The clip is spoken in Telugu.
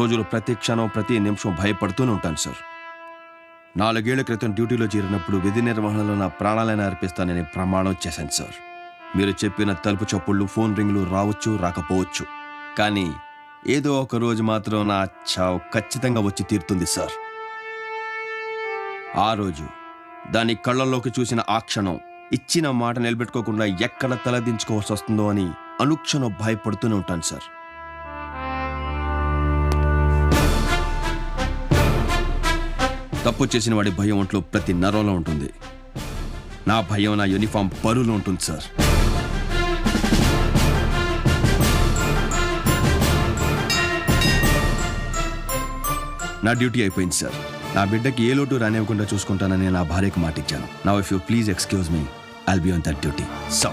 రోజులు ప్రతి క్షణం ప్రతి నిమిషం భయపడుతూనే ఉంటాను సార్. 4 ఏళ్ల క్రితం డ్యూటీలో చేరినప్పుడు విధి నిర్వహణలో నా ప్రాణాలను అర్పిస్తానని ప్రమాణం చేశాను సార్. మీరు చెప్పిన తలుపు చప్పుళ్ళు, ఫోన్ రింగ్లు రావచ్చు రాకపోవచ్చు, కానీ ఏదో ఒక రోజు మాత్రం నా చావు ఖచ్చితంగా వచ్చి తీరుతుంది సార్. ఆ రోజు దాని కళ్ళల్లోకి చూసిన ఆ క్షణం ఇచ్చిన మాట నిలబెట్టుకోకుండా ఎక్కడ తలదించుకోవాల్సి వస్తుందో అని అనుక్షణం భయపడుతూనే ఉంటాను సార్. తప్పు చేసిన వాడి భయం ఒంట్లో ప్రతి నరంలో ఉంటుంది. నా భయం నా యూనిఫామ్ పరులో ఉంటుంది సార్. నా డ్యూటీ అయిపోయింది సార్. నా బిడ్డకి ఏ లోటు రానివ్వకుండా చూసుకుంటానని నా భార్యకు మాటిచ్చాను. Now if you please excuse me, I'll be on that duty. So